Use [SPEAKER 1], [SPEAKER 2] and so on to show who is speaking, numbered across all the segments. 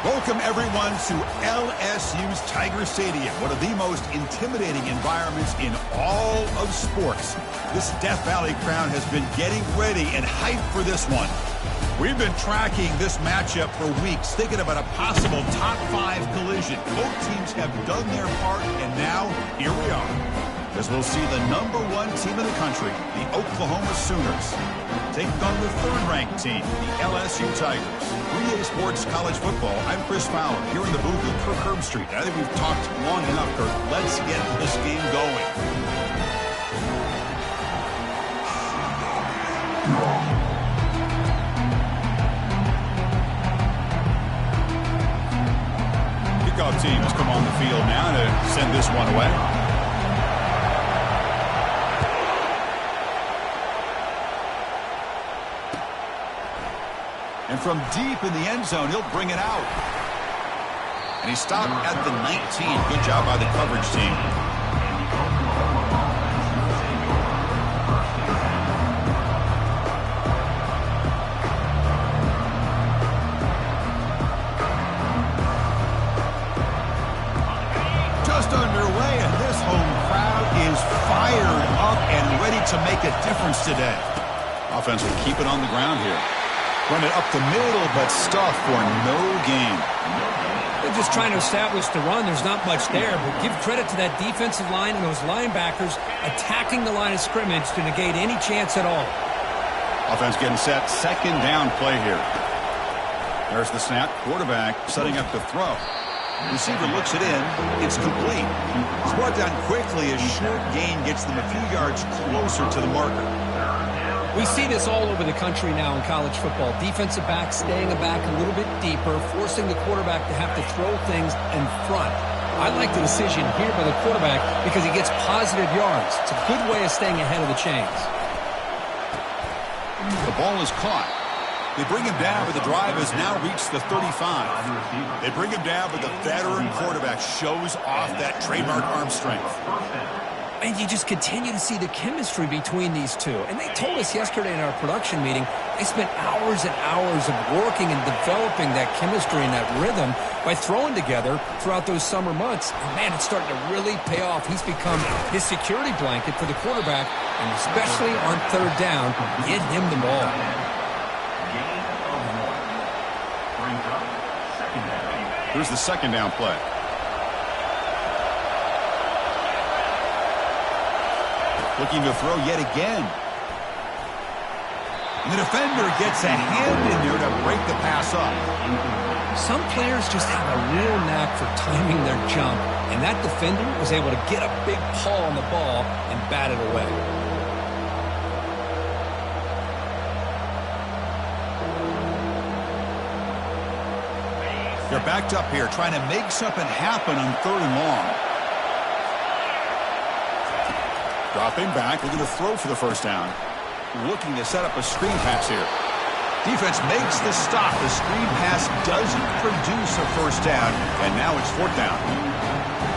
[SPEAKER 1] Welcome, everyone, to LSU's Tiger Stadium, one of the most intimidating environments in all of sports. This Death Valley crowd has been getting ready and hyped for this one. We've been tracking this matchup for weeks, thinking about a possible top 5 collision. Both teams have done their part, and now here we are, as we'll see the #1 team in the country, the Oklahoma Sooners, taking on the 3rd-ranked team, the LSU Tigers. 3A Sports College Football, I'm Chris Fowler, here in the booth with Kirk Herbstreit. I think we've talked long enough, Kirk. Let's get this game going. Kickoff team has come on the field now to send this one away. And from deep in the end zone, he'll bring it out. And he stopped at the 19. Good job by the coverage team. Just underway, and this home crowd is fired up and ready to make a difference today. Offense will keep it on the ground here. Run it up the middle, but stuff for no gain.
[SPEAKER 2] They're just trying to establish the run. There's not much there, but give credit to that defensive line and those linebackers attacking the line of scrimmage to negate any chance at all.
[SPEAKER 1] Offense getting set. 2nd down play here. There's the snap. Quarterback setting up the throw. Receiver looks it in. It's complete. It's brought down quickly as short gain gets them a few yards closer to the marker.
[SPEAKER 2] We see this all over the country now in college football. Defensive backs staying back a little bit deeper, forcing the quarterback to have to throw things in front. I like the decision here by the quarterback because he gets positive yards. It's a good way of staying ahead of the chains.
[SPEAKER 1] The ball is caught. They bring him down, but the drive has now reached the 35. They bring him down, but the veteran quarterback shows off that trademark arm strength.
[SPEAKER 2] And you just continue to see the chemistry between these two. And they told us yesterday in our production meeting, they spent hours and hours of working and developing that chemistry and that rhythm by throwing together throughout those summer months. And, man, it's starting to really pay off. He's become his security blanket for the quarterback, and especially on 3rd down, get him the ball.
[SPEAKER 1] Here's the 2nd down play. Looking to throw yet again. And the defender gets a hand in there to break the pass up.
[SPEAKER 2] Some players just have a real knack for timing their jump, and that defender was able to get a big paw on the ball and bat it away.
[SPEAKER 1] They're backed up here, trying to make something happen on 3rd and long. Dropping back, looking to throw for the first down. Looking to set up a screen pass here. Defense makes the stop. The screen pass doesn't produce a first down, and now it's 4th down.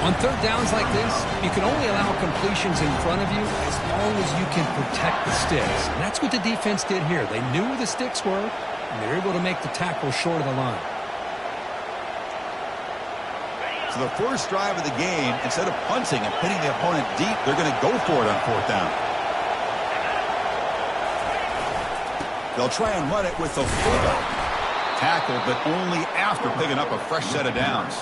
[SPEAKER 2] On 3rd downs like this, you can only allow completions in front of you as long as you can protect the sticks. And that's what the defense did here. They knew where the sticks were, and they were able to make the tackle short of the line.
[SPEAKER 1] So the first drive of the game, instead of punting and pinning the opponent deep, they're going to go for it on 4th down. They'll try and run it with the fullback. Tackle, but only after picking up a fresh set of downs.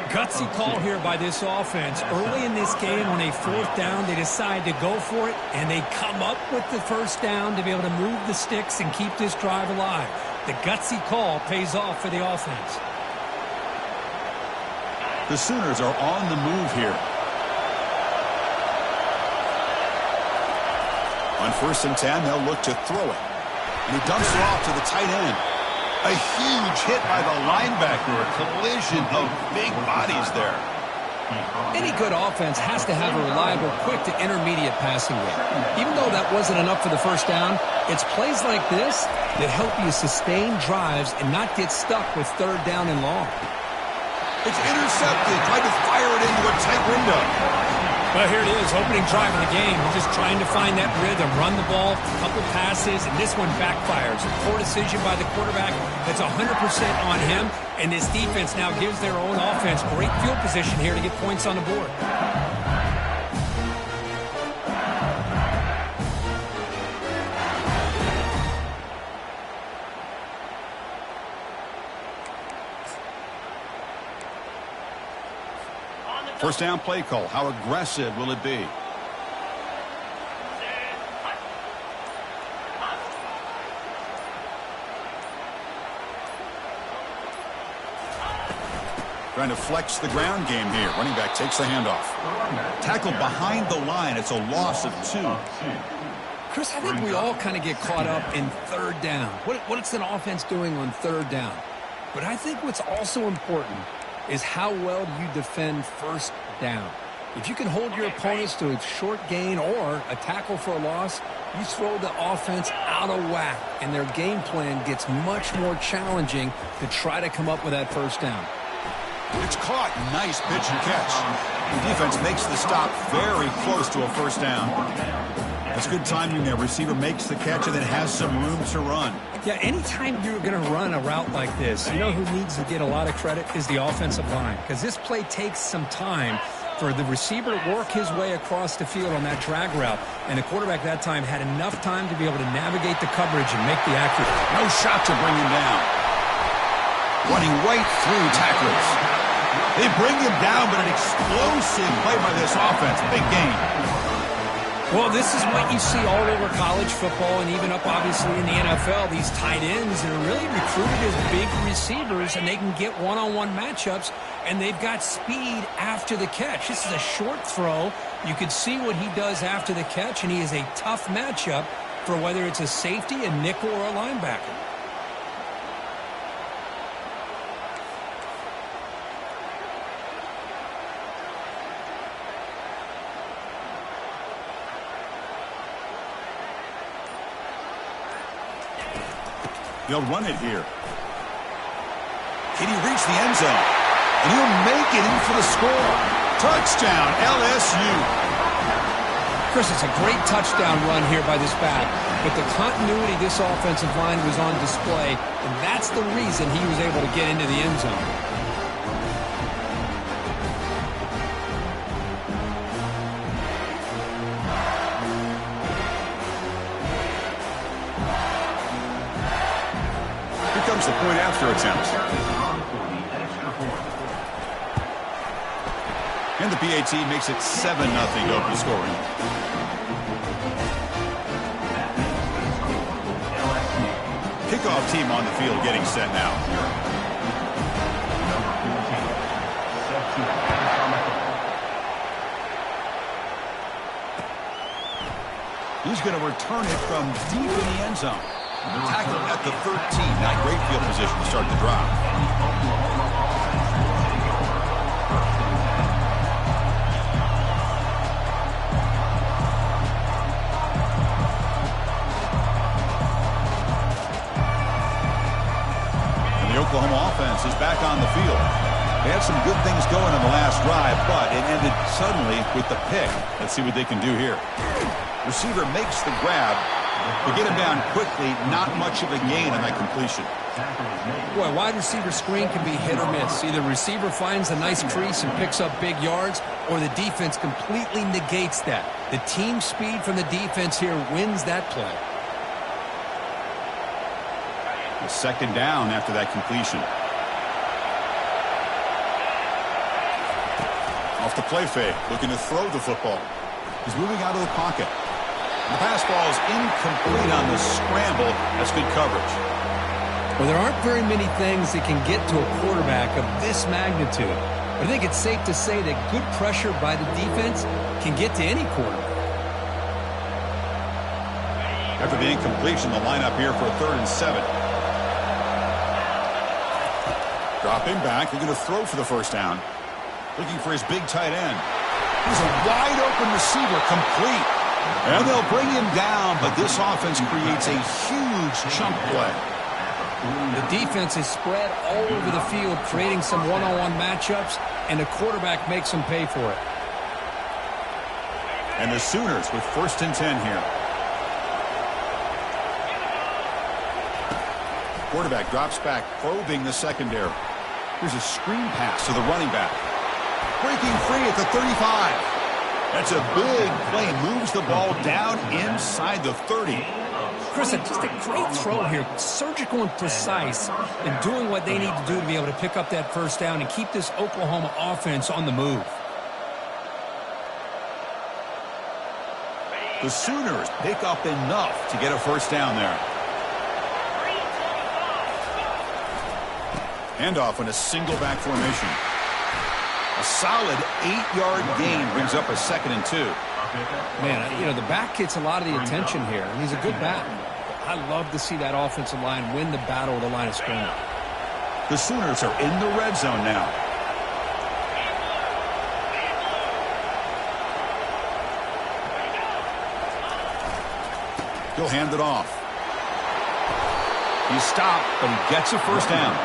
[SPEAKER 2] Gutsy call here by this offense. Early in this game, on a 4th down, they decide to go for it, and they come up with the first down to be able to move the sticks and keep this drive alive. The gutsy call pays off for the offense.
[SPEAKER 1] The Sooners are on the move here. On 1st and 10, they'll look to throw it. And he dumps it off to the tight end. A huge hit by the linebacker. A collision of big bodies there.
[SPEAKER 2] Any good offense has to have a reliable, quick to intermediate passing game. Even though that wasn't enough for the first down, it's plays like this that help you sustain drives and not get stuck with 3rd down and long.
[SPEAKER 1] It's intercepted. Tried to fire it into a tight window.
[SPEAKER 2] Well, here it is, opening drive of the game. We're just trying to find that rhythm, run the ball, a couple passes, and this one backfires. A poor decision by the quarterback. That's 100% on him, and this defense now gives their own offense great field position here to get points on the board.
[SPEAKER 1] First down play call. How aggressive will it be? Trying to flex the ground game here. Running back takes the handoff. Tackled behind the line. It's a loss of 2.
[SPEAKER 2] Chris, I think we all kind of get caught up in 3rd down. What's an offense doing on 3rd down? But I think what's also important is how well you defend 1st down. If you can hold your opponents to a short gain or a tackle for a loss, you throw the offense out of whack, and their game plan gets much more challenging to try to come up with that first down.
[SPEAKER 1] It's caught. Nice pitch and catch. The defense makes the stop very close to a first down. That's good timing there. Receiver makes the catch and then has some room to run.
[SPEAKER 2] Yeah, anytime you're going to run a route like this, you know who needs to get a lot of credit is the offensive line, because this play takes some time for the receiver to work his way across the field on that drag route, and the quarterback that time had enough time to be able to navigate the coverage and make the accurate.
[SPEAKER 1] No shot to bring him down. Running right through tacklers. They bring him down, but an explosive play by this offense. Big gain.
[SPEAKER 2] Well, this is what you see all over college football and even up, obviously, in the NFL. These tight ends that are really recruited as big receivers, and they can get one-on-one matchups, and they've got speed after the catch. This is a short throw. You can see what he does after the catch, and he is a tough matchup for whether it's a safety, a nickel, or a linebacker.
[SPEAKER 1] They'll run it here. Can he reach the end zone? And he'll make it in for the score. Touchdown, LSU.
[SPEAKER 2] Chris, it's a great touchdown run here by this back, but the continuity of this offensive line was on display, and that's the reason he was able to get into the end zone.
[SPEAKER 1] The point after attempt. And the PAT makes it 7-0 to open scoring. kickoff team on the field getting set now. He's going to return it from deep in the end zone. Tackle at the 13. Not great field position to start the drive. And the Oklahoma offense is back on the field. They had some good things going on the last drive, but it ended suddenly with the pick. Let's see what they can do here. Receiver makes the grab. To get him down quickly, not much of a gain on that completion.
[SPEAKER 2] Boy, wide receiver screen can be hit or miss. Either receiver finds a nice crease and picks up big yards, or the defense completely negates that. The team speed from the defense here wins that play.
[SPEAKER 1] A second down after that completion. Off the play fake, looking to throw the football. He's moving out of the pocket. The pass ball is incomplete on the scramble. That's good coverage.
[SPEAKER 2] Well, there aren't very many things that can get to a quarterback of this magnitude. But I think it's safe to say that good pressure by the defense can get to any quarterback.
[SPEAKER 1] After the incompletion, the lineup here for a 3rd and 7. Dropping back, they're going to throw for the first down. Looking for his big tight end. Here's a wide open receiver, complete. And they'll bring him down, but this offense creates a huge chunk play.
[SPEAKER 2] The defense is spread all over the field, creating some one-on-one matchups, and the quarterback makes them pay for it.
[SPEAKER 1] And the Sooners with 1st and 10 here. Quarterback drops back, probing the secondary. Here's a screen pass to the running back. Breaking free at the 35. That's a big play. Moves the ball down inside the 30.
[SPEAKER 2] Chris, just a great throw here. Surgical and precise in doing what they need to do to be able to pick up that first down and keep this Oklahoma offense on the move.
[SPEAKER 1] The Sooners pick up enough to get a first down there. Handoff in a single back formation. A solid 8-yard gain brings up a 2nd and 2.
[SPEAKER 2] Man, you know, the back gets a lot of the attention here, and he's a good back. I love to see that offensive line win the battle of the line of scrimmage.
[SPEAKER 1] The Sooners are in the red zone now. He'll hand it off. He's stopped, but he gets a first down.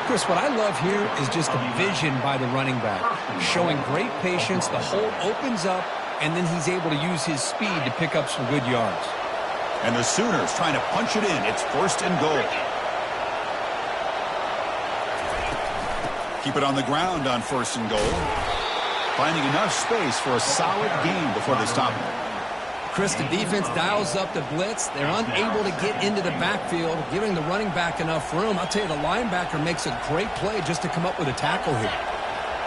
[SPEAKER 2] Chris, what I love here is just the vision by the running back, showing great patience. The hole opens up, and then he's able to use his speed to pick up some good yards.
[SPEAKER 1] And the Sooners trying to punch it in. It's 1st and goal. Keep it on the ground on 1st and goal. Finding enough space for a solid gain before they stop it.
[SPEAKER 2] Chris, the defense dials up the blitz. They're unable to get into the backfield, giving the running back enough room. I'll tell you, the linebacker makes a great play just to come up with a tackle here.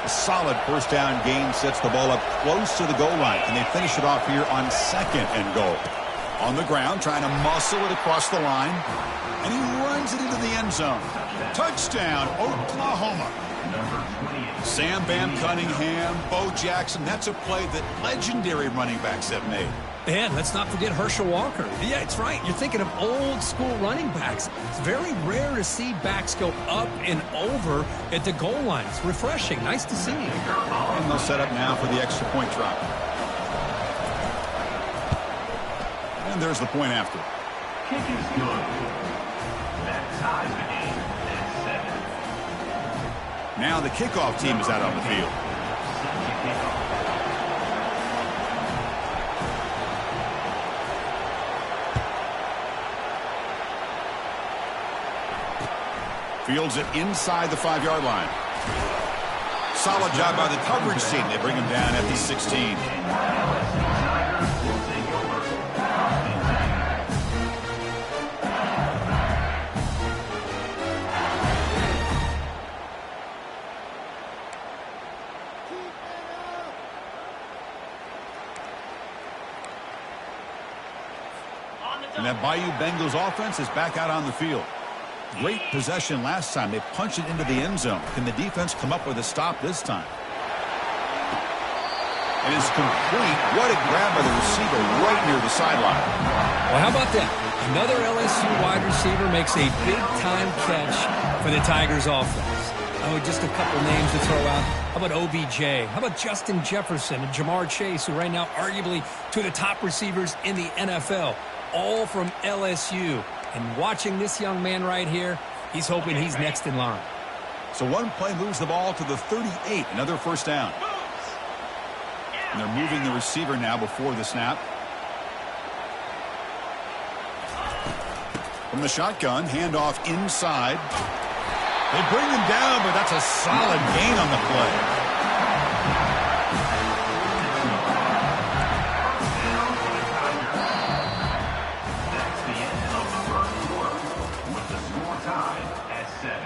[SPEAKER 1] A solid first down gain sets the ball up close to the goal line, and they finish it off here on 2nd and goal. On the ground, trying to muscle it across the line, and he runs it into the end zone. Touchdown, Oklahoma. Sam Bam Cunningham, Bo Jackson. That's a play that legendary running backs have made.
[SPEAKER 2] And let's not forget Herschel Walker. Yeah, it's right. You're thinking of old school running backs. It's very rare to see backs go up and over at the goal line. It's refreshing. Nice to see.
[SPEAKER 1] And they'll set up now for the extra point drop. And there's the point after.
[SPEAKER 3] Kick is good. That ties the game at 7.
[SPEAKER 1] Now the kickoff team is out on the field. Fields it inside the 5-yard line. Solid job by the coverage team. They bring him down at the 16. And that Bayou Bengals offense is back out on the field. Great possession last time. They punched it into the end zone. Can the defense come up with a stop this time? It is complete. What a grab by the receiver right near the sideline.
[SPEAKER 2] Well, how about that? Another LSU wide receiver makes a big-time catch for the Tigers offense. Oh, just a couple names to throw out. How about OBJ? How about Justin Jefferson and Jamar Chase, who right now arguably two of the top receivers in the NFL, all from LSU. And watching this young man right here, he's hoping he's next in line.
[SPEAKER 1] So one play moves the ball to the 38, another first down. And they're moving the receiver now before the snap. From the shotgun, handoff inside. They bring him down, but that's a solid gain on the play.
[SPEAKER 3] That's the end of the first quarter, with the score tied at 7.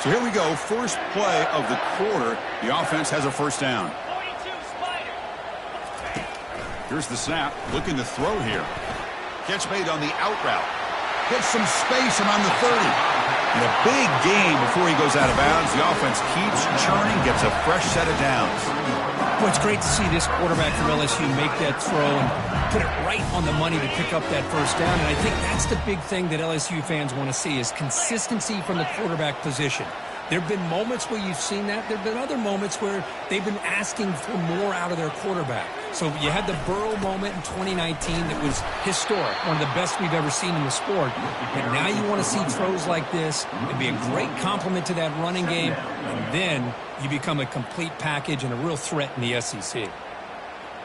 [SPEAKER 1] So here we go, first play of the quarter. The offense has a first down. Here's the snap, looking to throw here. Catch made on the out route. Gets some space around the 30. And a big gain before he goes out of bounds. The offense keeps churning, gets a fresh set of downs.
[SPEAKER 2] Well, it's great to see this quarterback from LSU make that throw and put it right on the money to pick up that first down. And I think that's the big thing that LSU fans want to see is consistency from the quarterback position. There have been moments where you've seen that. There have been other moments where they've been asking for more out of their quarterback. So you had the Burrow moment in 2019 that was historic, one of the best we've ever seen in the sport. And now you want to see throws like this. It'd be a great compliment to that running game. And then you become a complete package and a real threat in the SEC.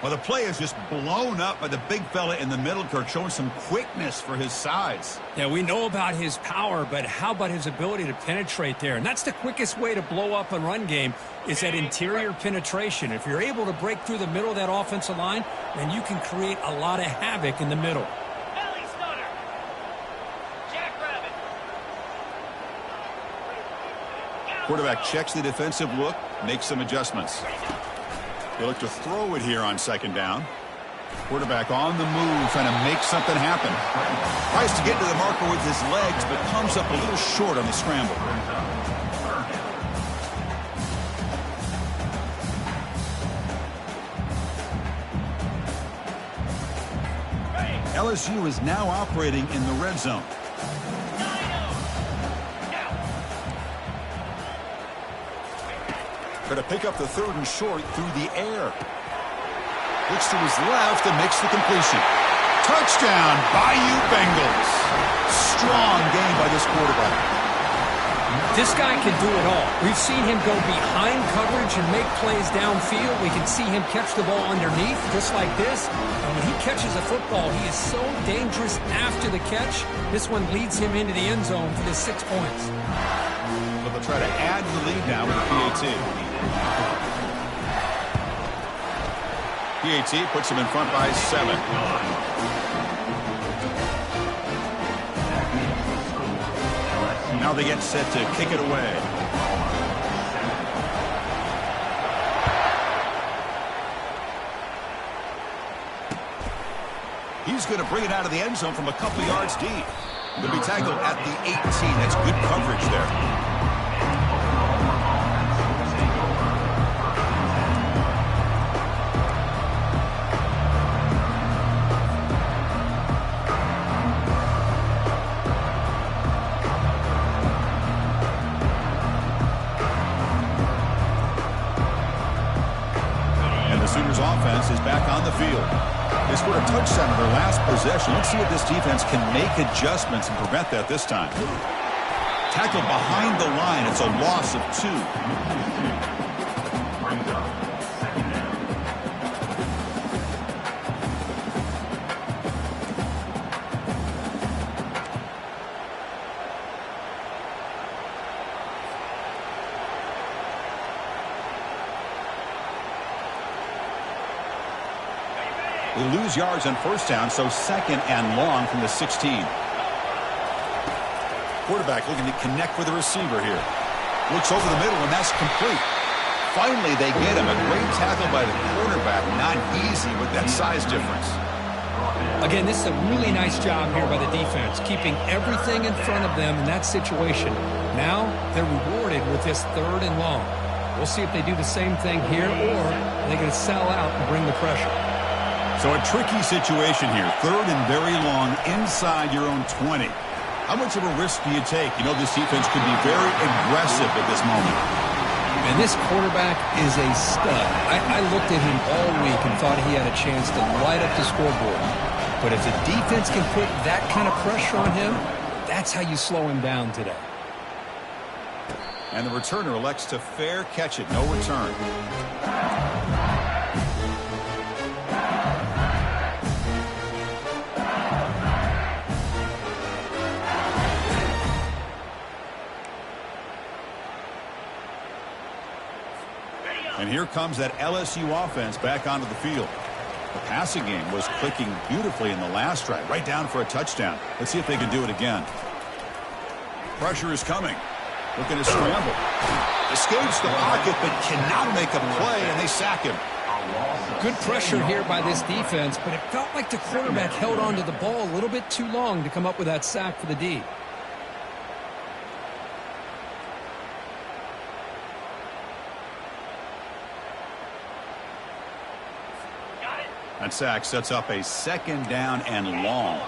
[SPEAKER 1] Well, the play is just blown up by the big fella in the middle, Kirk, showing some quickness for his size.
[SPEAKER 2] Yeah, we know about his power, but how about his ability to penetrate there? And that's the quickest way to blow up a run game is that interior penetration. If you're able to break through the middle of that offensive line, then you can create a lot of havoc in the middle.
[SPEAKER 1] Quarterback checks the defensive look, makes some adjustments. They look to throw it here on second down. Quarterback on the move, trying to make something happen. Tries to get to the marker with his legs, but comes up a little short on the scramble. LSU is now operating in the red zone. Going to pick up the third and short through the air. Looks to his left and makes the completion. Touchdown, Bayou Bengals. Strong game by this quarterback.
[SPEAKER 2] This guy can do it all. We've seen him go behind coverage and make plays downfield. We can see him catch the ball underneath, just like this. And when he catches a football, he is so dangerous after the catch. This one leads him into the end zone for the 6 points.
[SPEAKER 1] But they'll try to add to the lead now with the PAT. PAT puts him in front by 7. Now they get set to kick it away. He's going to bring it out of the end zone from a couple yards deep. He'll be tackled at the 18. That's good coverage there. Offense is back on the field. They scored a touchdown in their last possession. Let's see if this defense can make adjustments and prevent that this time. Tackled behind the line. It's a loss of 2. They lose yards on first down, so second and long from the 16. Quarterback looking to connect with the receiver here. Looks over the middle, and that's complete. Finally, they get him. A great tackle by the quarterback. Not easy with that size difference.
[SPEAKER 2] Again, this is a really nice job here by the defense, keeping everything in front of them in that situation. Now they're rewarded with this 3rd and long. We'll see if they do the same thing here, or are they going to sell out and bring the pressure.
[SPEAKER 1] So a tricky situation here. 3rd and very long inside your own 20. How much of a risk do you take? You know, this defense could be very aggressive at this moment.
[SPEAKER 2] And this quarterback is a stud. I looked at him all week and thought he had a chance to light up the scoreboard. But if the defense can put that kind of pressure on him, that's how you slow him down today.
[SPEAKER 1] And the returner elects to fair catch it. No return. And here comes that LSU offense back onto the field. The passing game was clicking beautifully in the last drive, right down for a touchdown. Let's see if they can do it again. Pressure is coming. Looking to scramble. Escapes the pocket, but cannot make a play, and they sack him.
[SPEAKER 2] Good pressure here by this defense, but it felt like the quarterback held on to the ball a little bit too long to come up with that sack for the D.
[SPEAKER 1] That sack sets up a 2nd down and long.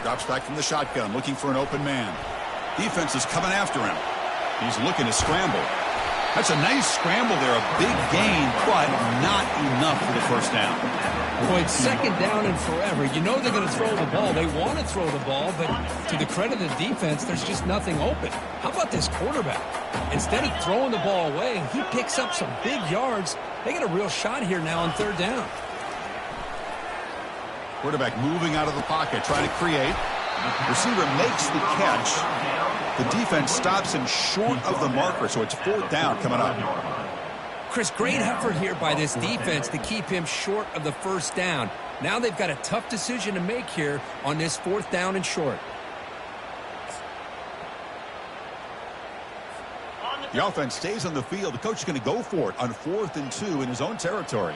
[SPEAKER 1] Drops back from the shotgun, looking for an open man. Defense is coming after him. He's looking to scramble. That's a nice scramble there, a big gain, but not enough for the 1st down.
[SPEAKER 2] Boy, it's 2nd down and forever. You know they're going to throw the ball. They want to throw the ball, but to the credit of the defense, there's just nothing open. How about this quarterback? Instead of throwing the ball away, he picks up some big yards. They get a real shot here now on 3rd down.
[SPEAKER 1] Quarterback moving out of the pocket, trying to create. Receiver makes the catch. The defense stops him short of the marker, so it's 4th down coming up.
[SPEAKER 2] Chris, great effort here by this defense to keep him short of the 1st down. Now they've got a tough decision to make here on this 4th down and short.
[SPEAKER 1] The offense stays on the field. The coach is going to go for it on 4th and 2 in his own territory.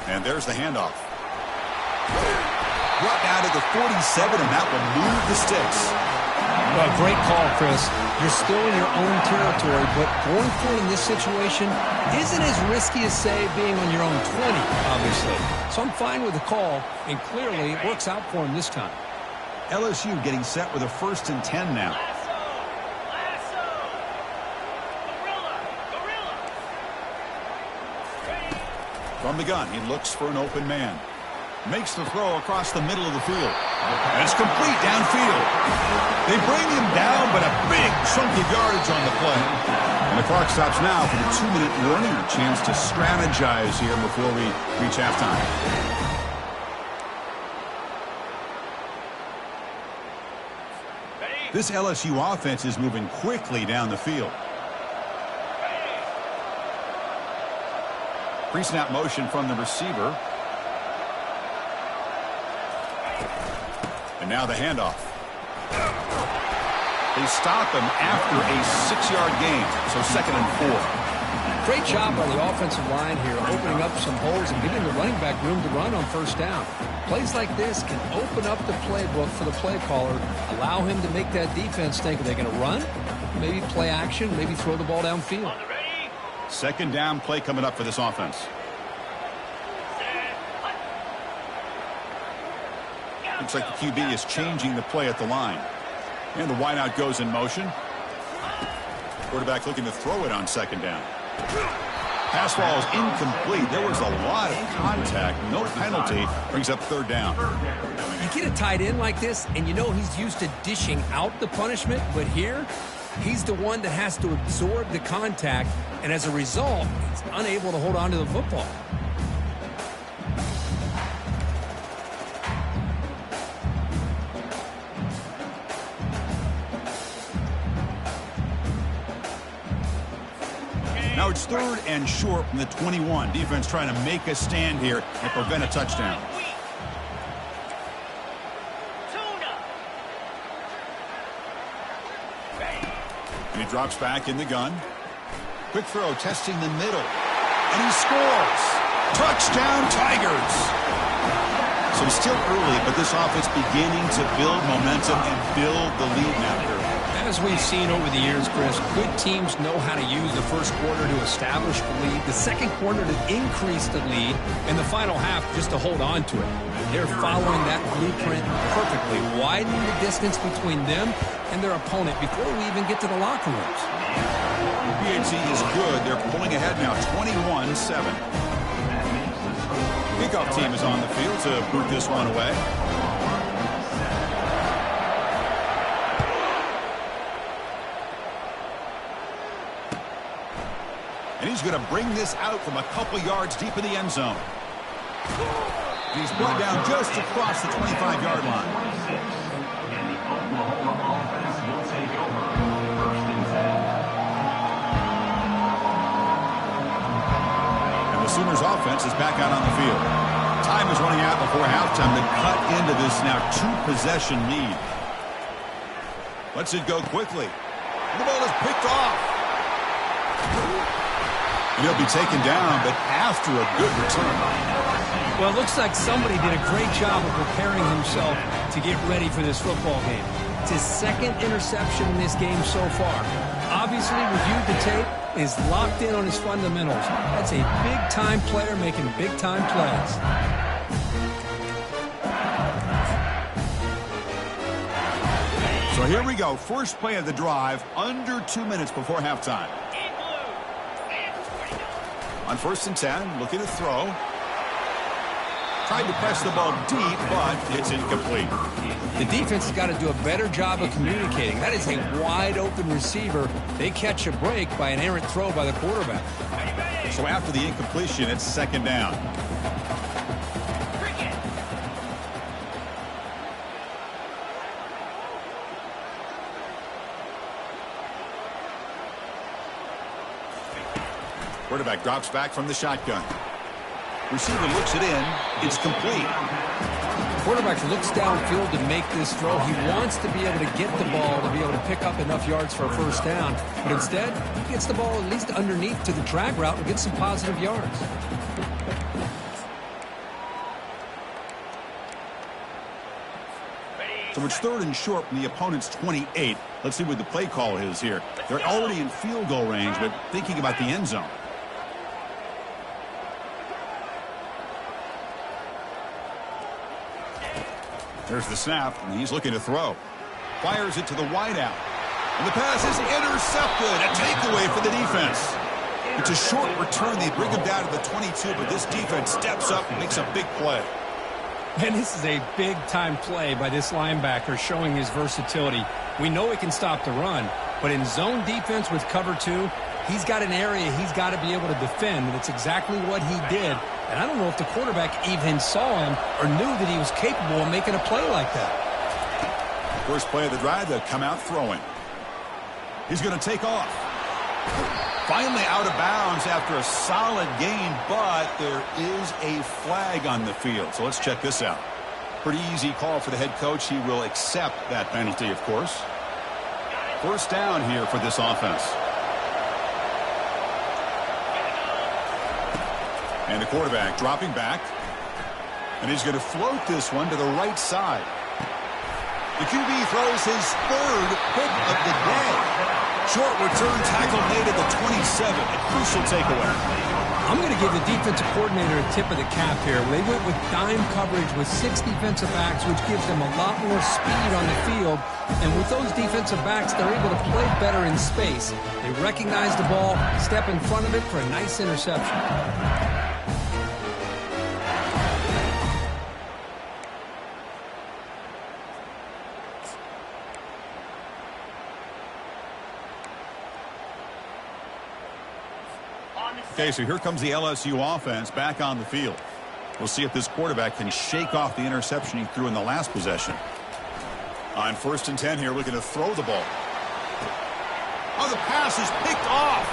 [SPEAKER 1] And there's the handoff. Brought down to the 47, and that will move the sticks.
[SPEAKER 2] Well, great call, Chris. You're still in your own territory, but going for it in this situation isn't as risky as, say, being on your own 20, obviously. So I'm fine with the call, and clearly it works out for him this time.
[SPEAKER 1] LSU getting set with a 1st and 10 now. From the gun, he looks for an open man. Makes the throw across the middle of the field. And it's complete downfield. They bring him down, but a big chunk of yardage on the play. And the clock stops now for the 2-minute warning. A chance to strategize here before we reach halftime. This LSU offense is moving quickly down the field. Pre-snap motion from the receiver. And now the handoff. They stop him after a 6-yard gain, so 2nd and 4.
[SPEAKER 2] Great job by the offensive line here, opening up some holes and giving the running back room to run on 1st down. Plays like this can open up the playbook for the play caller, allow him to make that defense think, are they going to run? Maybe play action, maybe throw the ball downfield.
[SPEAKER 1] 2nd down play coming up for this offense. Looks like the QB is changing the play at the line. And the wideout goes in motion. Quarterback looking to throw it on 2nd down. Pass ball is incomplete. There was a lot of contact. No penalty. Brings up 3rd down.
[SPEAKER 2] You get a tight end like this, and you know he's used to dishing out the punishment, but here, he's the one that has to absorb the contact, and as a result, he's unable to hold on to the football.
[SPEAKER 1] it's 3rd and short from the 21. Defense trying to make a stand here and prevent a touchdown. And he drops back in the gun. Quick throw, testing the middle. And he scores. Touchdown, Tigers. So still early, but this offense beginning to build momentum and build the lead now here.
[SPEAKER 2] As we've seen over the years, Chris, good teams know how to use the first quarter to establish the lead, the second quarter to increase the lead, and the final half just to hold on to it. They're following that blueprint perfectly, widening the distance between them and their opponent before we even get to the locker rooms.
[SPEAKER 1] PHC is good. They're pulling ahead now, 21-7. Kickoff team is on the field to boot this one away. And he's going to bring this out from a couple yards deep in the end zone. He's brought down just across the 25-yard line.
[SPEAKER 3] And the Oklahoma offense will take over 1st and 10.
[SPEAKER 1] And the Sooners offense is back out on the field. Time is running out before halftime to cut into this now 2-possession lead. Lets it go quickly. The ball is picked off. And he'll be taken down, but after a good return.
[SPEAKER 2] Well, it looks like somebody did a great job of preparing himself to get ready for this football game. It's his 2nd interception in this game so far. Obviously reviewed the tape, is locked in on his fundamentals. That's a big-time player making big-time plays.
[SPEAKER 1] So here we go. First play of the drive, under 2 minutes before halftime. On 1st and 10, looking to throw. Tried to press the ball deep, but it's incomplete.
[SPEAKER 2] The defense has got to do a better job of communicating. That is a wide-open receiver. They catch a break by an errant throw by the quarterback.
[SPEAKER 1] So after the incompletion, it's 2nd down. Quarterback drops back from the shotgun. Receiver looks it in. It's complete.
[SPEAKER 2] The quarterback looks downfield to make this throw. He wants to be able to get the ball to be able to pick up enough yards for a 1st down. But instead, he gets the ball at least underneath to the drag route and gets some positive yards.
[SPEAKER 1] So it's 3rd and short from the opponent's 28. Let's see what the play call is here. They're already in field goal range, but thinking about the end zone. There's the snap, and he's looking to throw. Fires it to the wideout. And the pass is intercepted. A takeaway for the defense. It's a short return. They bring him down to the 22, but this defense steps up and makes a big play.
[SPEAKER 2] And this is a big-time play by this linebacker showing his versatility. We know he can stop the run, but in zone defense with cover 2, he's got an area he's got to be able to defend, and it's exactly what he did. And I don't know if the quarterback even saw him or knew that he was capable of making a play like that.
[SPEAKER 1] First play of the drive, they'll come out throwing. He's going to take off. Finally out of bounds after a solid gain, but there is a flag on the field. So let's check this out. Pretty easy call for the head coach. He will accept that penalty, of course. 1st down here for this offense. And the quarterback dropping back. And he's going to float this one to the right side. The QB throws his 3rd pick of the day. Short return tackle made at the 27. A crucial takeaway.
[SPEAKER 2] I'm going to give the defensive coordinator a tip of the cap here. They went with dime coverage with 6 defensive backs, which gives them a lot more speed on the field. And with those defensive backs, they're able to play better in space. They recognize the ball, step in front of it for a nice interception.
[SPEAKER 1] Okay, so here comes the LSU offense back on the field. We'll see if this quarterback can shake off the interception he threw in the last possession. On 1st and 10 here, looking to throw the ball. Oh, the pass is picked off.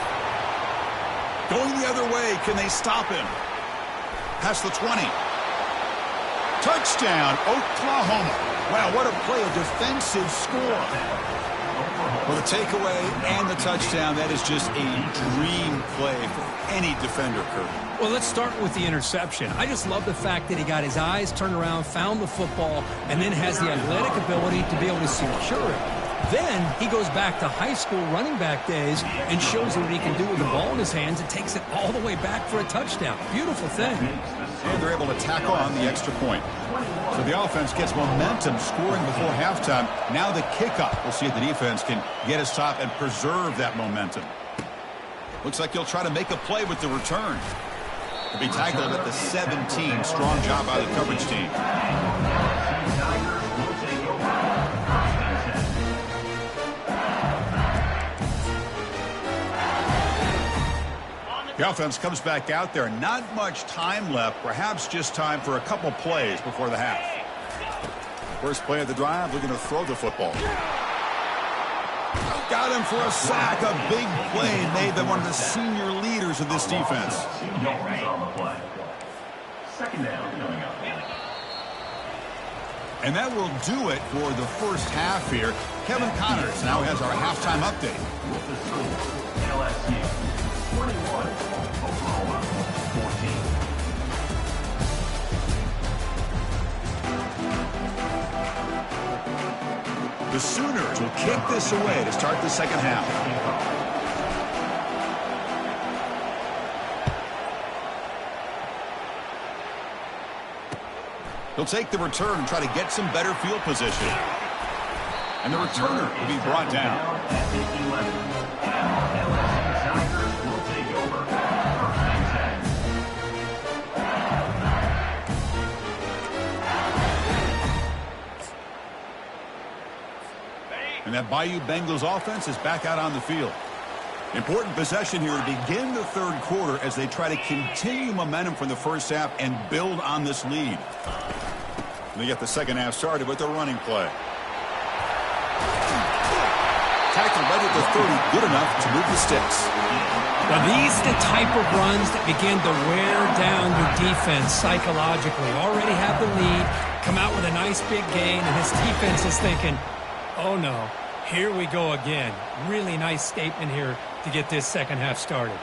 [SPEAKER 1] Going the other way. Can they stop him? Past the 20. Touchdown, Oklahoma. Wow, what a play, a defensive score. Well, the takeaway and the touchdown, that is just a dream play for any defender, Kurt.
[SPEAKER 2] Well, let's start with the interception. I just love the fact that he got his eyes turned around, found the football, and then has the athletic ability to be able to secure it. Then he goes back to high school running back days and shows what he can do with the ball in his hands and takes it all the way back for a touchdown. Beautiful thing.
[SPEAKER 1] And they're able to tack on the extra point. So the offense gets momentum scoring before halftime. Now the kickoff. We'll see if the defense can get his top and preserve that momentum. Looks like he'll try to make a play with the return. He'll be tackled at the 17. Strong job by the coverage team. The offense comes back out there. Not much time left. Perhaps just time for a couple plays before the half. First play of the drive, looking to throw the football. Got him for a sack. A big play made by one of the senior leaders of this defense.
[SPEAKER 3] Second down coming up.
[SPEAKER 1] And that will do it for the first half here. Kevin Connors now has our halftime update.
[SPEAKER 3] With the score, LSU 21, Oklahoma 14.
[SPEAKER 1] The Sooners will kick this away to start the second half. He'll take the return and try to get some better field position. And the returner will be brought down.
[SPEAKER 3] At the 11. Now LSU Tigers will take over.
[SPEAKER 1] And that Bayou Bengals offense is back out on the field. Important possession here to begin the third quarter as they try to continue momentum from the first half and build on this lead. They get the second half started with a running play. Tackle right at the 30, good enough to move the sticks.
[SPEAKER 2] Now, these are the type of runs that begin to wear down your defense psychologically. Already have the lead, come out with a nice big gain, and his defense is thinking, oh no, here we go again. Really nice statement here to get this second half started.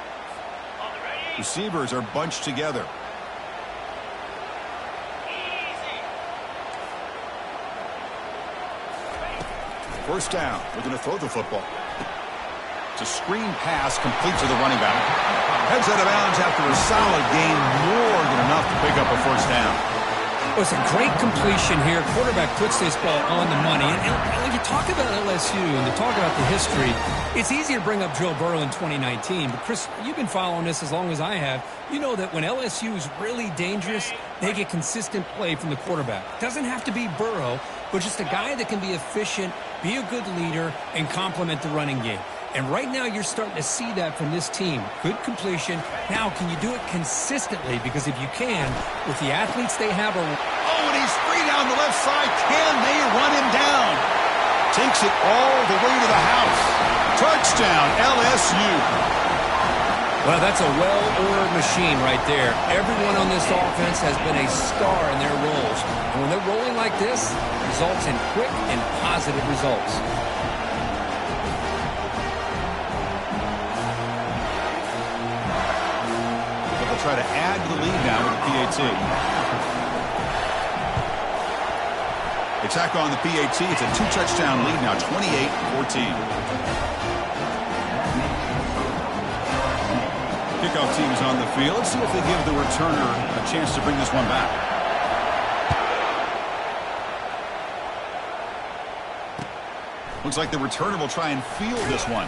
[SPEAKER 1] Receivers are bunched together. First down, we're going to throw the football. It's a screen pass complete to the running back. Heads out of bounds after a solid gain, more than enough to pick up a first down.
[SPEAKER 2] Well, it's a great completion here. Quarterback puts this ball on the money. And when you talk about LSU and you talk about the history, it's easy to bring up Joe Burrow in 2019. But, Chris, you've been following this as long as I have. You know that when LSU is really dangerous, they get consistent play from the quarterback. Doesn't have to be Burrow, but just a guy that can be efficient, be a good leader, and complement the running game. And right now you're starting to see that from this team. Good completion. Now, can you do it consistently? Because if you can, with the athletes they have...
[SPEAKER 1] Oh, and he's free down the left side. Can they run him down? Takes it all the way to the house. Touchdown, LSU.
[SPEAKER 2] Well, that's a well-oiled machine right there. Everyone on this offense has been a star in their roles. And when they're rolling like this, it results in quick and positive results.
[SPEAKER 1] They'll try to add to the lead now with the PAT. They tack on the PAT. It's a two-touchdown lead now, 28-14. Kickoff team is on the field. Let's see if they give the returner a chance to bring this one back. Looks like the returner will try and field this one.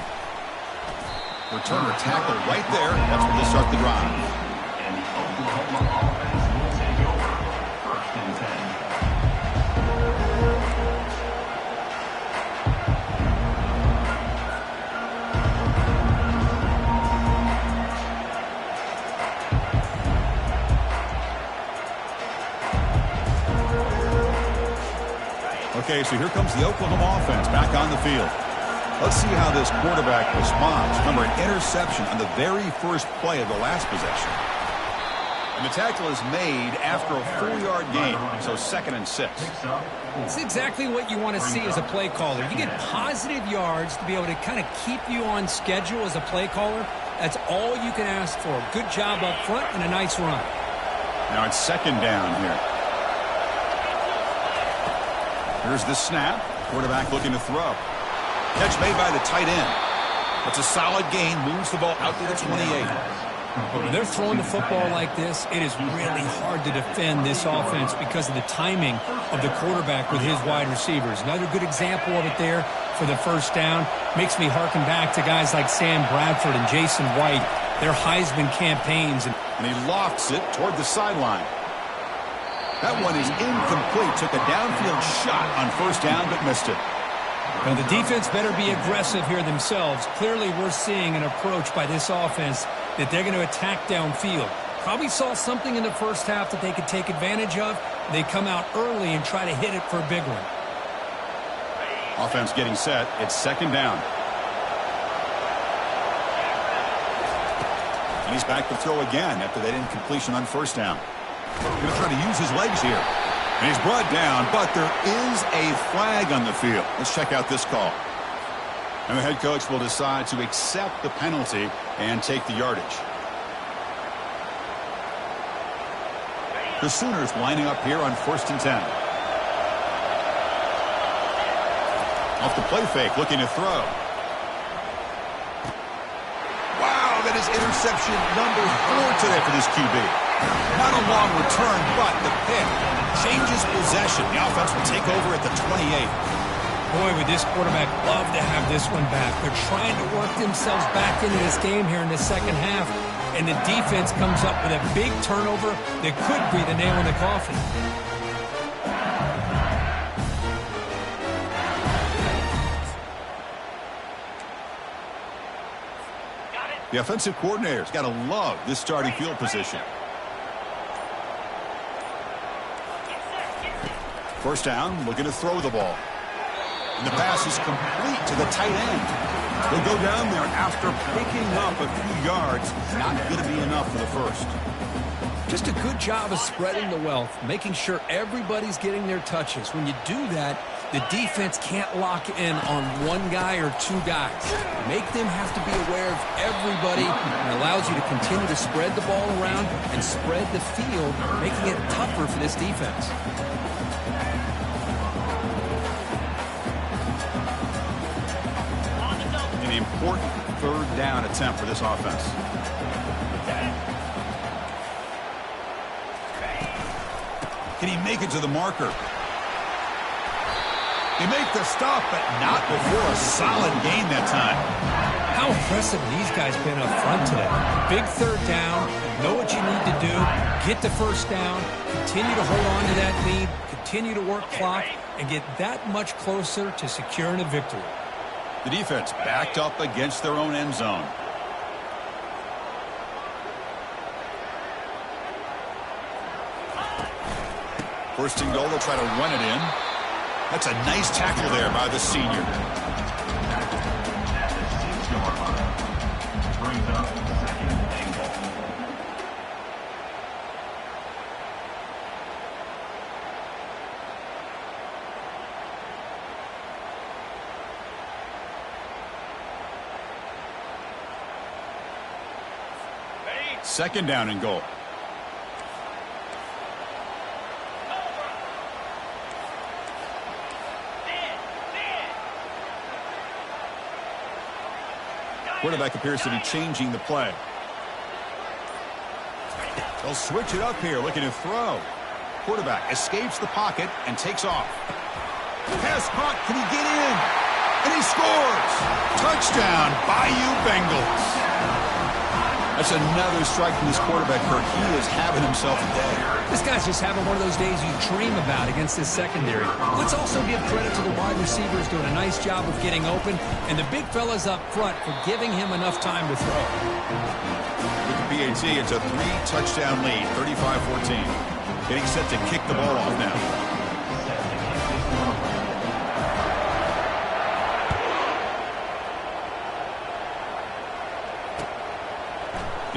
[SPEAKER 1] Returner tackle right there. That's where they start the drive.
[SPEAKER 3] And the Oklahoma offense will take over. First and 10.
[SPEAKER 1] Okay, so here comes the Oklahoma offense back on the field. Let's see how this quarterback responds. Remember, an interception on the very first play of the last possession. And the tackle is made after a 4-yard gain, so 2nd and 6.
[SPEAKER 2] It's exactly what you want to see as a play caller. You get positive yards to be able to kind of keep you on schedule as a play caller. That's all you can ask for. Good job up front and a nice run.
[SPEAKER 1] Now it's 2nd down here. Here's the snap. Quarterback looking to throw. Catch made by the tight end. It's a solid gain. Moves the ball out to the 28.
[SPEAKER 2] When they're throwing the football like this, it is really hard to defend this offense because of the timing of the quarterback with his wide receivers. Another good example of it there for the first down. Makes me harken back to guys like Sam Bradford and Jason White, their Heisman campaigns.
[SPEAKER 1] And he lofts it toward the sideline. That one is incomplete. Took a downfield shot on first down, but missed it.
[SPEAKER 2] Now, the defense better be aggressive here themselves. Clearly, we're seeing an approach by this offense that they're going to attack downfield. Probably saw something in the first half that they could take advantage of. They come out early and try to hit it for a big one.
[SPEAKER 1] Offense getting set. It's 2nd down. And he's back to throw again after that incompletion on first down. Going to try to use his legs here. And he's brought down, but there is a flag on the field. Let's check out this call. And the head coach will decide to accept the penalty and take the yardage. The Sooners lining up here on 1st and 10. Off the play fake, looking to throw. Wow, that is interception number 4 today for this QB. Not a long return, but the pick changes possession. The offense will take over at the 28.
[SPEAKER 2] Boy, would this quarterback love to have this one back. They're trying to work themselves back into this game here in the second half, and the defense comes up with a big turnover that could be the nail in the coffin.
[SPEAKER 1] The offensive coordinator's got to love this starting field position. First down, looking to throw the ball. And the pass is complete to the tight end. He'll go down there after picking up a few yards. Not going to be enough for the first.
[SPEAKER 2] Just a good job of spreading the wealth, making sure everybody's getting their touches. When you do that, the defense can't lock in on one guy or two guys. Make them have to be aware of everybody, and allows you to continue to spread the ball around and spread the field, making it tougher for this defense.
[SPEAKER 1] An important 3rd down attempt for this offense. Can he make it to the marker? He makes the stop, but not before a solid gain that time.
[SPEAKER 2] How impressive these guys been up front today. Big 3rd down, know what you need to do, get the first down, continue to hold on to that lead, continue to work clock, and get that much closer to securing a victory.
[SPEAKER 1] The defense backed up against their own end zone. First and goal, they'll try to run it in. That's a nice tackle there by the senior.
[SPEAKER 3] At the 6-yard line. Brings up 2nd and goal.
[SPEAKER 1] Second down and goal. Quarterback appears to be changing the play. They'll switch it up here, looking to throw. Quarterback escapes the pocket and takes off. Pass caught. Can he get in? And he scores! Touchdown, Bayou Bengals. That's another strike from this quarterback, Kirk. He is having himself a day.
[SPEAKER 2] This guy's just having one of those days you dream about against this secondary. Let's also give credit to the wide receivers doing a nice job of getting open, and the big fellas up front for giving him enough time to throw.
[SPEAKER 1] With the PAT, it's a 3-touchdown lead, 35-14. Getting set to kick the ball off now.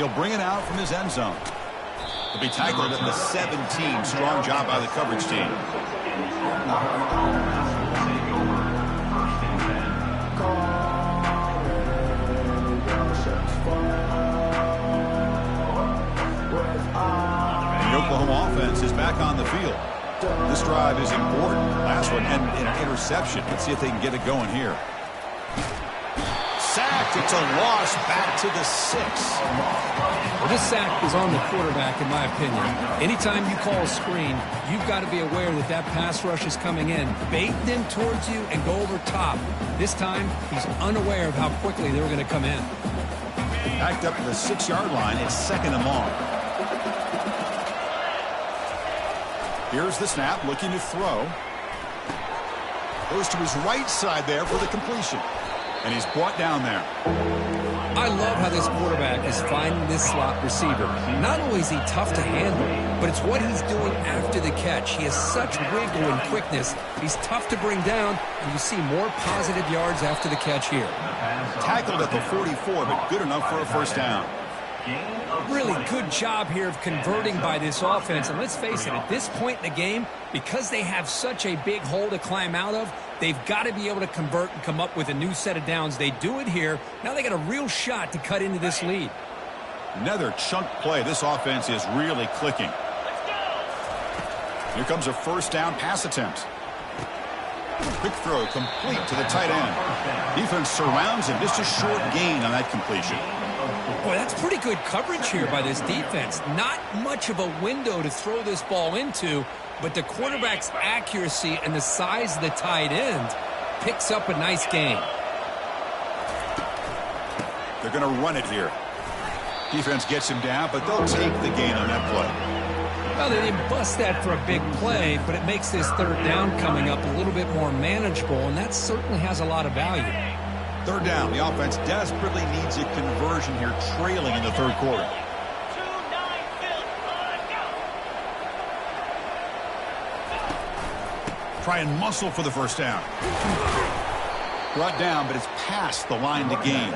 [SPEAKER 1] He'll bring it out from his end zone. He'll be tackled at the 17. Strong job by the coverage team. The Oklahoma offense is back on the field. This drive is important. Last one and an interception. Let's see if they can get it going here. Sacked. It's a loss back to the 6.
[SPEAKER 2] Well, this sack is on the quarterback, in my opinion. Anytime you call a screen, you've got to be aware that that pass rush is coming in. Bait them towards you and go over top. This time, he's unaware of how quickly they were going to come in.
[SPEAKER 1] Backed up to the 6-yard line. It's 2nd and long. Here's the snap, looking to throw. Goes to his right side there for the completion. And he's brought down there.
[SPEAKER 2] I love how this quarterback is finding this slot receiver. Not only is he tough to handle, but it's what he's doing after the catch. He has such wiggle and quickness. He's tough to bring down, and you see more positive yards after the catch here.
[SPEAKER 1] Tackled at the 44, but good enough for a first down.
[SPEAKER 2] Really good job here of converting by this offense. And let's face it, at this point in the game, because they have such a big hole to climb out of, they've got to be able to convert and come up with a new set of downs. They do it here. Now they got a real shot to cut into this lead.
[SPEAKER 1] Another chunk play. This offense is really clicking. Here comes a first down pass attempt. Quick throw complete to the tight end. Defense surrounds him. Just a short gain on that completion.
[SPEAKER 2] Boy, that's pretty good coverage here by this defense. Not much of a window to throw this ball into, but the quarterback's accuracy and the size of the tight end picks up a nice gain.
[SPEAKER 1] They're going to run it here. Defense gets him down, but they'll take the gain on that play.
[SPEAKER 2] Well, they didn't bust that for a big play, but it makes this third down coming up a little bit more manageable, and that certainly has a lot of value.
[SPEAKER 1] Third down. The offense desperately needs a conversion here, trailing in the third quarter. Try and muscle for the first down. Brought down, but it's past the line to gain.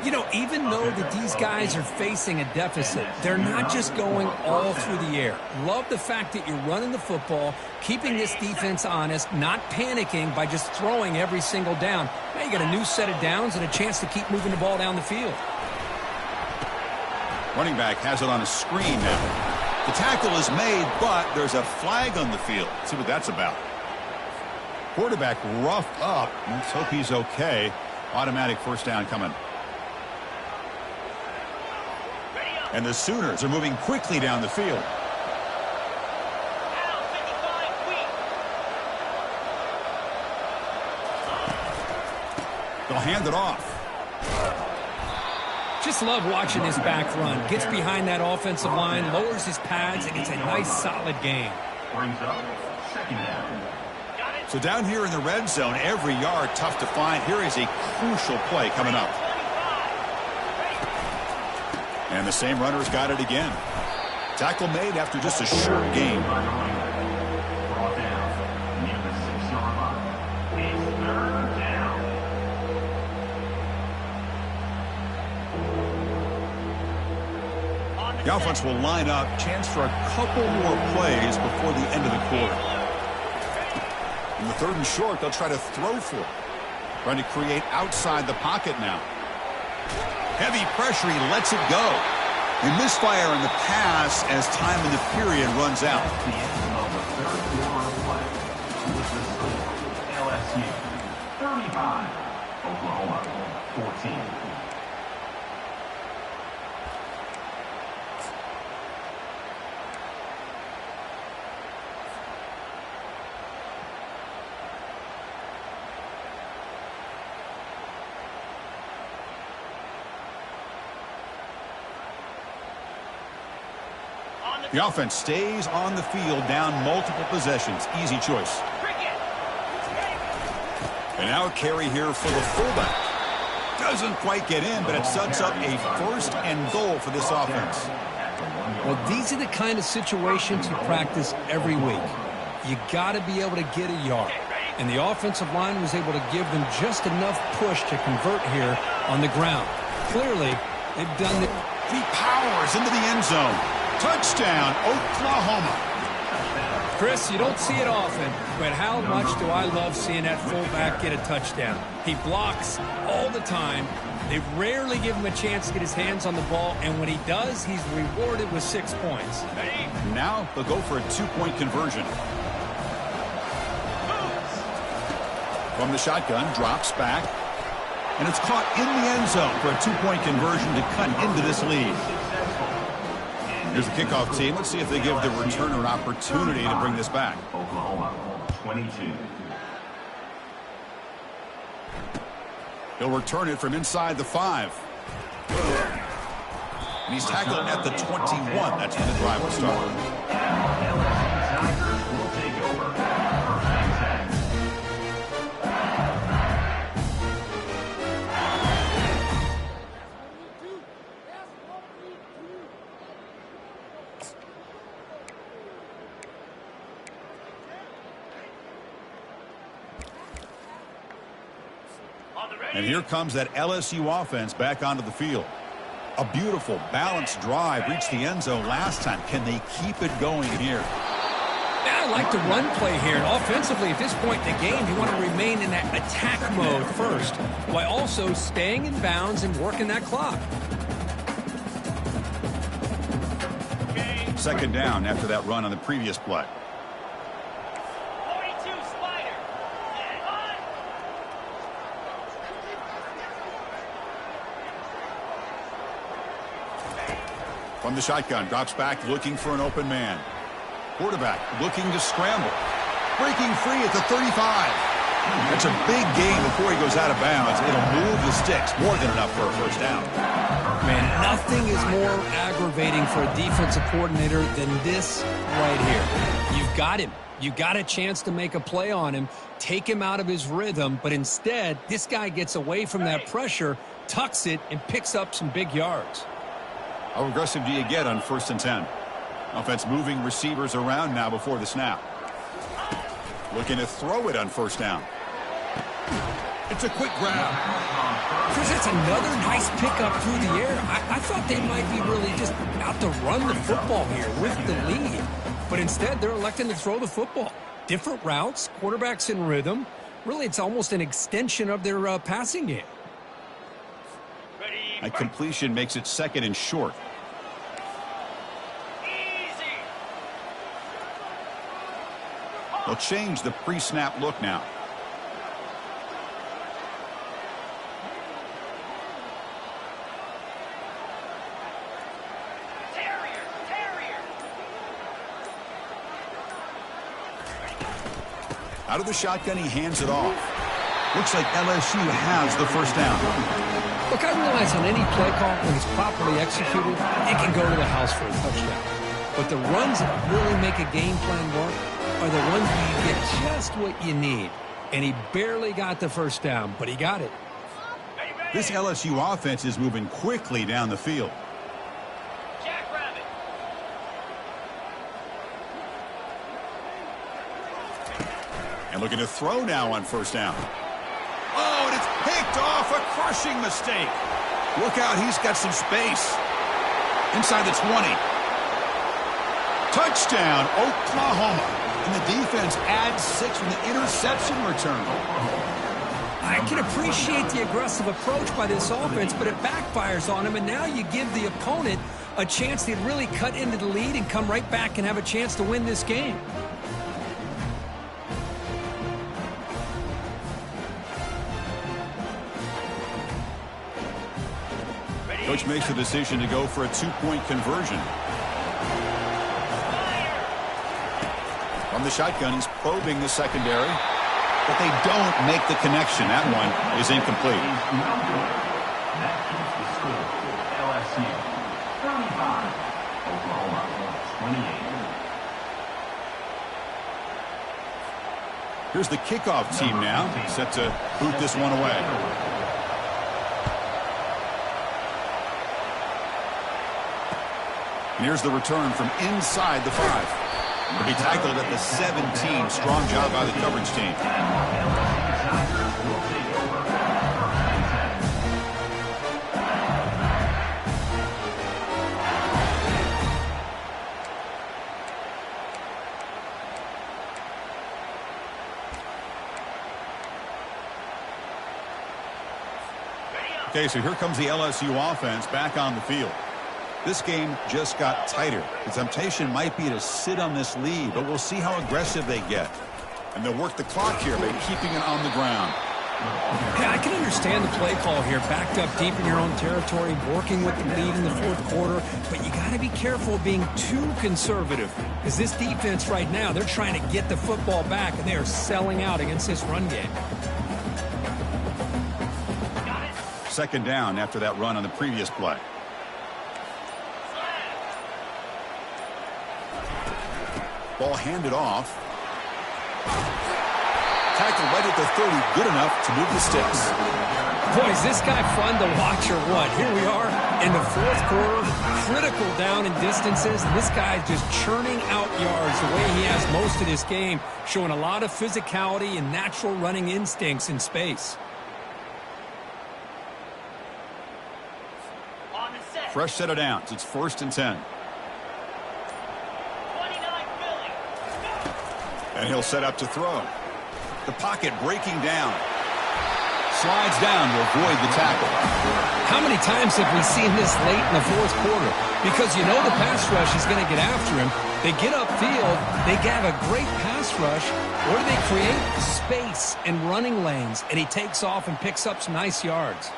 [SPEAKER 2] You know, even though that these guys are facing a deficit, they're not just going all through the air. Love the fact that you're running the football, keeping this defense honest, not panicking by just throwing every single down. Now you got a new set of downs and a chance to keep moving the ball down the field.
[SPEAKER 1] Running back has it on a screen now. The tackle is made, but there's a flag on the field. Let's see what that's about. Quarterback roughed up. Let's hope he's okay. Automatic first down coming. And the Sooners are moving quickly down the field. They'll hand it off.
[SPEAKER 2] Just love watching this back run. Gets behind that offensive line, lowers his pads, and it's a nice solid gain.
[SPEAKER 3] Brings up 2nd down.
[SPEAKER 1] So down here in the red zone, every yard tough to find. Here is a crucial play coming up. And the same runner's got it again. Tackle made after just a short gain.
[SPEAKER 3] Brought down near the 6-yard line. It's 3rd down.
[SPEAKER 1] The offense will line up. Chance for a couple more plays before the end of the quarter. In the 3rd and short, they'll try to throw for it. Trying to create outside the pocket now. Heavy pressure, he lets it go. A misfire in the pass as time in the period runs out.
[SPEAKER 3] The end of the 3rd quarter of play. With the score, LSU 35, Oklahoma 14.
[SPEAKER 1] The offense stays on the field, down multiple possessions. Easy choice. And now a carry here for the fullback. Doesn't quite get in, but it sets up a 1st and goal for this offense.
[SPEAKER 2] Well, these are the kind of situations you practice every week. You got to be able to get a yard. And the offensive line was able to give them just enough push to convert here on the ground. Clearly, they've done
[SPEAKER 1] He powers into the end zone. Touchdown, Oklahoma.
[SPEAKER 2] Chris, you don't see it often, but how much do I love seeing that fullback get a touchdown. He blocks all the time. They rarely give him a chance to get his hands on the ball, and when he does, he's rewarded with 6 points.
[SPEAKER 1] Now they'll go for a 2-point conversion. From the shotgun, drops back, and it's caught in the end zone for a 2-point conversion to cut into this lead. Here's the kickoff team. Let's see if they give the returner an opportunity to bring this back.
[SPEAKER 3] Oklahoma, 22.
[SPEAKER 1] He'll return it from inside the 5. And he's tackled at the 21. That's when the drive will start.
[SPEAKER 3] Tigers will take over.
[SPEAKER 1] And here comes that LSU offense back onto the field. A beautiful, balanced drive reached the end zone last time. Can they keep it going here?
[SPEAKER 2] Yeah, I like the run play here. And offensively, at this point in the game, you want to remain in that attack mode first, while also staying in bounds and working that clock.
[SPEAKER 1] Second down after that run on the previous play. From the shotgun, drops back, looking for an open man. Quarterback looking to scramble. Breaking free at the 35. That's a big gain before he goes out of bounds. It'll move the sticks, more than enough for a first down.
[SPEAKER 2] Man, nothing is more aggravating for a defensive coordinator than this right here. You've got him. You got a chance to make a play on him, take him out of his rhythm, but instead, this guy gets away from that pressure, tucks it, and picks up some big yards.
[SPEAKER 1] How aggressive do you get on 1st and 10? Offense moving receivers around now before the snap. Looking to throw it on 1st down. It's a quick grab.
[SPEAKER 2] Chris, that's another nice pickup through the air. I thought they might be really just out to run the football here with the lead. But instead, they're electing to throw the football. Different routes, quarterbacks in rhythm. Really, it's almost an extension of their passing game.
[SPEAKER 1] A completion makes it 2nd and short. They'll change the pre-snap look now. Out of the shotgun, he hands it off. Looks like LSU has the first down.
[SPEAKER 2] Look, I realize on any play call, when it's properly executed, it can go to the house for a touchdown. But the runs that really make a game plan work are the ones where you get just what you need. And he barely got the first down, but he got it.
[SPEAKER 1] This LSU offense is moving quickly down the field. And looking to throw now on 1st down. Oh, and it's picked off. A crushing mistake. Look out, he's got some space. Inside the 20. Touchdown, Oklahoma. And the defense adds 6 from the interception return.
[SPEAKER 2] I can appreciate the aggressive approach by this offense, but it backfires on him, and now you give the opponent a chance to really cut into the lead and come right back and have a chance to win this game.
[SPEAKER 1] Coach makes the decision to go for a 2-point conversion. From the shotgun, he's probing the secondary, but they don't make the connection. That one is incomplete.
[SPEAKER 3] That keeps the score. LSU 35, Oklahoma 28.
[SPEAKER 1] Here's the kickoff team now, set to boot this one away. And here's the return from inside the 5. He tackled at the 17. Strong job by the coverage team. Okay, so here comes the LSU offense back on the field. This game just got tighter. The temptation might be to sit on this lead, but we'll see how aggressive they get. And they'll work the clock here by keeping it on the ground.
[SPEAKER 2] Yeah, I can understand the play call here. Backed up deep in your own territory, working with the lead in the fourth quarter. But you got to be careful of being too conservative. Because this defense right now, they're trying to get the football back, and they are selling out against this run game.
[SPEAKER 1] Second down after that run on the previous play. Ball handed off. Tackle right at the 30, good enough to move the sticks.
[SPEAKER 2] Boy, is this guy fun to watch or what? Here we are in the fourth quarter, critical down in distances, and this guy's just churning out yards the way he has most of this game, showing a lot of physicality and natural running instincts in space.
[SPEAKER 1] Fresh set of downs. It's 1st and 10. And he'll set up to throw. The pocket breaking down. Slides down to avoid the tackle.
[SPEAKER 2] How many times have we seen this late in the fourth quarter? Because you know the pass rush is going to get after him. They get upfield. They have a great pass rush. What do they create? Space and running lanes. And he takes off and picks up some nice yards.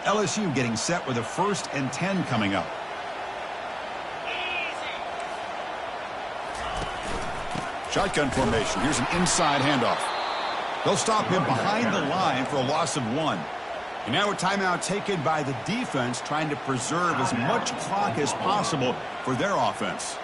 [SPEAKER 1] LSU getting set with a 1st and 10 coming up. Shotgun formation. Here's an inside handoff. They'll stop him behind the line for a loss of 1. And now a timeout taken by the defense, trying to preserve as much clock as possible for their offense.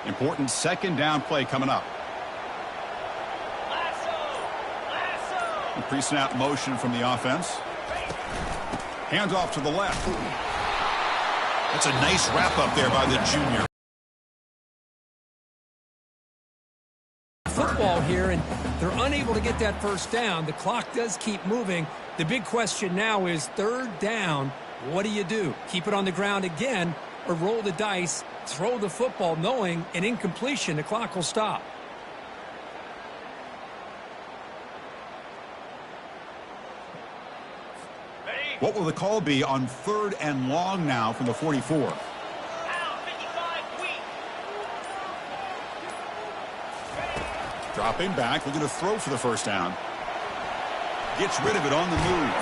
[SPEAKER 1] Important second down play coming up. Pre-snap motion from the offense. Hands off to the left. That's a nice wrap up there by the junior.
[SPEAKER 2] Football here, and they're unable to get that first down. The clock does keep moving. The big question now is 3rd down. What do you do? Keep it on the ground again, or roll the dice, throw the football, knowing an incompletion, the clock will stop.
[SPEAKER 1] What will the call be on 3rd and long now from the 44? Dropping back, looking to throw for the first down. Gets rid of it on the move.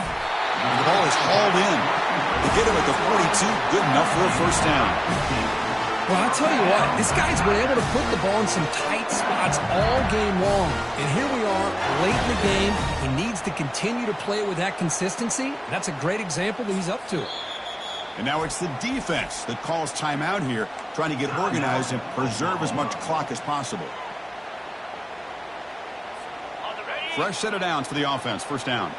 [SPEAKER 1] And the ball is hauled in. They get him at the 42, good enough for a first down.
[SPEAKER 2] Well, I'll tell you what, this guy's been able to put the ball in some tight spots all game long. And here we are, late in the game. He needs to continue to play with that consistency. That's a great example that he's up to it.
[SPEAKER 1] And now it's the defense that calls timeout here, trying to get organized and preserve as much clock as possible. Fresh set of downs for the offense, first down.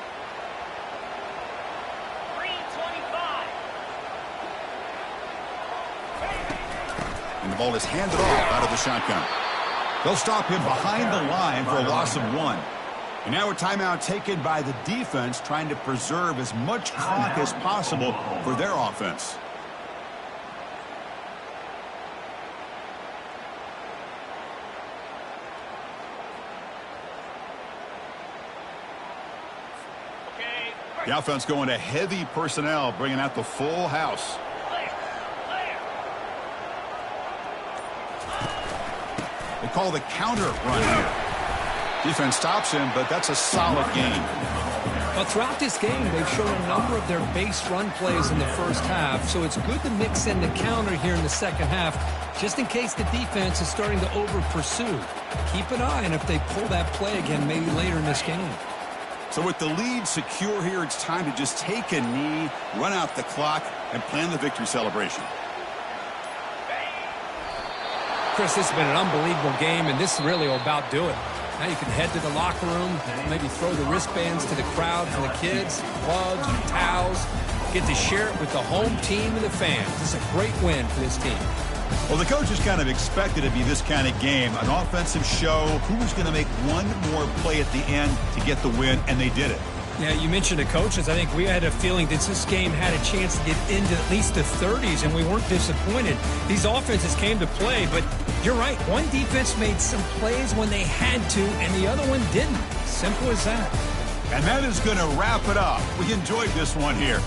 [SPEAKER 1] And the ball is handed off out of the shotgun. They'll stop him behind the line for a loss of 1. And now a timeout taken by the defense, trying to preserve as much clock as possible for their offense. The offense going to heavy personnel, bringing out the full house. They call the counter run here. Defense stops him, but that's a solid gain.
[SPEAKER 2] Well, throughout this game, they've shown a number of their base run plays in the first half, so it's good to mix in the counter here in the second half, just in case the defense is starting to over-pursue. Keep an eye on if they pull that play again maybe later in this game.
[SPEAKER 1] So with the lead secure here, it's time to just take a knee, run out the clock, and plan the victory celebration.
[SPEAKER 2] Chris, this has been an unbelievable game, and this really will about do it. Now you can head to the locker room, maybe throw the wristbands to the crowd for the kids, gloves, towels. Get to share it with the home team and the fans. This is a great win for this team.
[SPEAKER 1] Well, the coaches kind of expected it to be this kind of game, an offensive show. Who was going to make one more play at the end to get the win, and they did it.
[SPEAKER 2] Yeah, you mentioned the coaches. I think we had a feeling that this game had a chance to get into at least the 30s, and we weren't disappointed. These offenses came to play, but you're right. One defense made some plays when they had to, and the other one didn't. Simple as that.
[SPEAKER 1] And that is going to wrap it up. We enjoyed this one here.